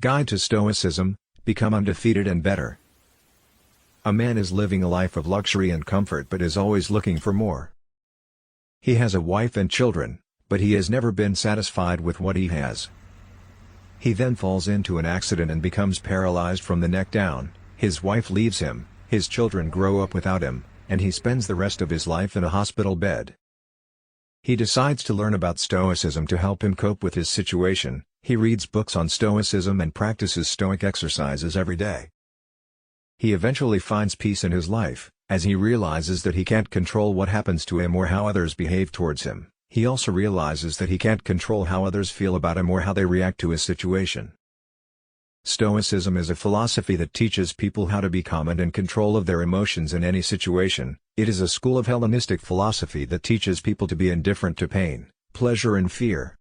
Guide to Stoicism, become undefeated and better. A man is living a life of luxury and comfort but is always looking for more. He has a wife and children, but he has never been satisfied with what he has. He then falls into an accident and becomes paralyzed from the neck down, his wife leaves him, his children grow up without him, and he spends the rest of his life in a hospital bed. He decides to learn about Stoicism to help him cope with his situation. He reads books on Stoicism and practices Stoic exercises every day. He eventually finds peace in his life, as he realizes that he can't control what happens to him or how others behave towards him. He also realizes that he can't control how others feel about him or how they react to his situation. Stoicism is a philosophy that teaches people how to be calm and in control of their emotions in any situation. It is a school of Hellenistic philosophy that teaches people to be indifferent to pain, pleasure and fear.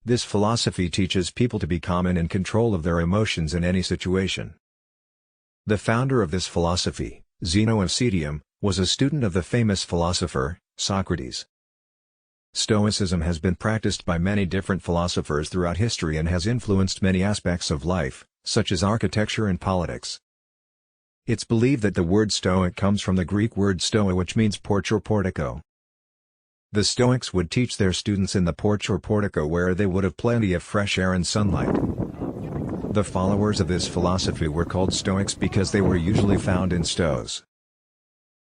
This philosophy teaches people to be calm and in control of their emotions in any situation. The founder of this philosophy, Zeno of Citium, was a student of the famous philosopher, Socrates. Stoicism has been practiced by many different philosophers throughout history and has influenced many aspects of life, such as architecture and politics. It's believed that the word Stoic comes from the Greek word stoa, which means porch or portico. The Stoics would teach their students in the porch or portico where they would have plenty of fresh air and sunlight. The followers of this philosophy were called Stoics because they were usually found in stoas.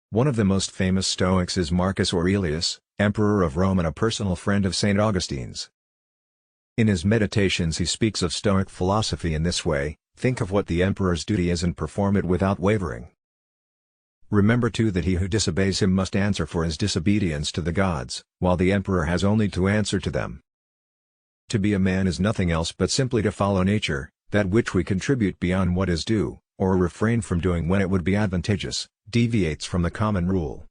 One of the most famous Stoics is Marcus Aurelius, Emperor of Rome and a personal friend of St. Augustine's. In his meditations he speaks of Stoic philosophy in this way: think of what the emperor's duty is and perform it without wavering. Remember too that he who disobeys him must answer for his disobedience to the gods, while the emperor has only to answer to them. To be a man is nothing else but simply to follow nature, that which we contribute beyond what is due, or refrain from doing when it would be advantageous, deviates from the common rule.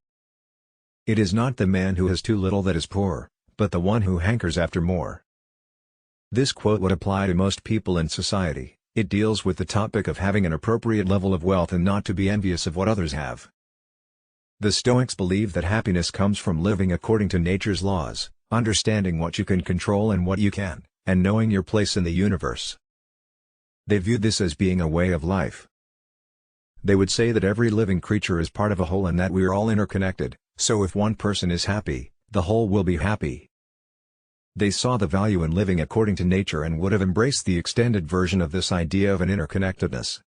It is not the man who has too little that is poor, but the one who hankers after more. This quote would apply to most people in society. It deals with the topic of having an appropriate level of wealth and not to be envious of what others have. The Stoics believe that happiness comes from living according to nature's laws, understanding what you can control and what you can't, and knowing your place in the universe. They view this as being a way of life. They would say that every living creature is part of a whole and that we are all interconnected, so if one person is happy, the whole will be happy. They saw the value in living according to nature and would have embraced the extended version of this idea of an interconnectedness.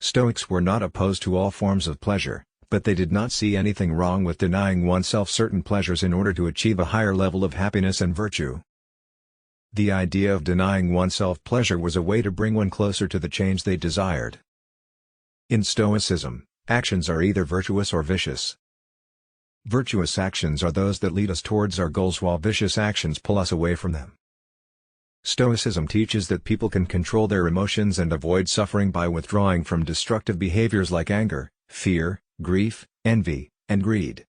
Stoics were not opposed to all forms of pleasure, but they did not see anything wrong with denying oneself certain pleasures in order to achieve a higher level of happiness and virtue. The idea of denying oneself pleasure was a way to bring one closer to the change they desired. In Stoicism, actions are either virtuous or vicious. Virtuous actions are those that lead us towards our goals, while vicious actions pull us away from them. Stoicism teaches that people can control their emotions and avoid suffering by withdrawing from destructive behaviors like anger, fear, grief, envy, and greed.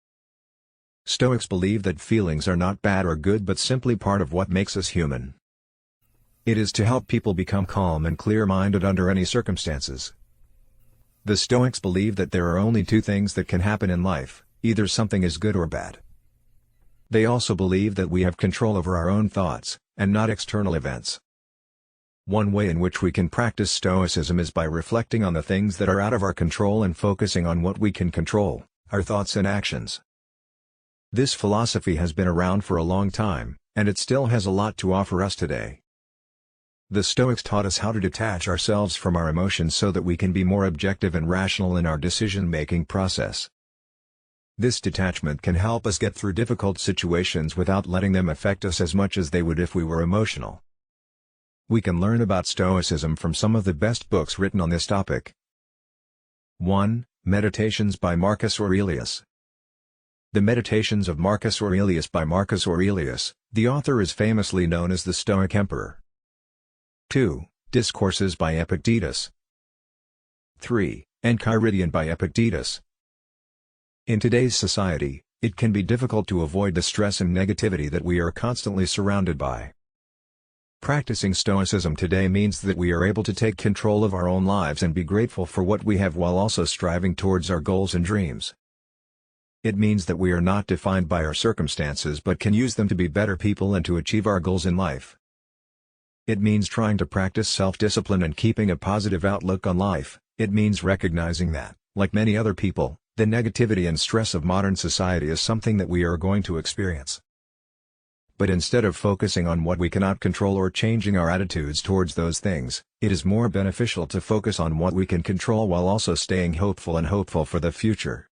Stoics believe that feelings are not bad or good but simply part of what makes us human. It is to help people become calm and clear-minded under any circumstances. The Stoics believe that there are only two things that can happen in life: either something is good or bad. They also believe that we have control over our own thoughts, and not external events. One way in which we can practice Stoicism is by reflecting on the things that are out of our control and focusing on what we can control, our thoughts and actions. This philosophy has been around for a long time, and it still has a lot to offer us today. The Stoics taught us how to detach ourselves from our emotions so that we can be more objective and rational in our decision-making process. This detachment can help us get through difficult situations without letting them affect us as much as they would if we were emotional. We can learn about Stoicism from some of the best books written on this topic. 1. Meditations by Marcus Aurelius. The Meditations of Marcus Aurelius by Marcus Aurelius, the author is famously known as the Stoic Emperor. 2. Discourses by Epictetus. 3. Enchiridion by Epictetus. In today's society, it can be difficult to avoid the stress and negativity that we are constantly surrounded by. Practicing Stoicism today means that we are able to take control of our own lives and be grateful for what we have while also striving towards our goals and dreams. It means that we are not defined by our circumstances but can use them to be better people and to achieve our goals in life. It means trying to practice self-discipline and keeping a positive outlook on life. It means recognizing that, like many other people, the negativity and stress of modern society is something that we are going to experience. But instead of focusing on what we cannot control or changing our attitudes towards those things, it is more beneficial to focus on what we can control while also staying hopeful for the future.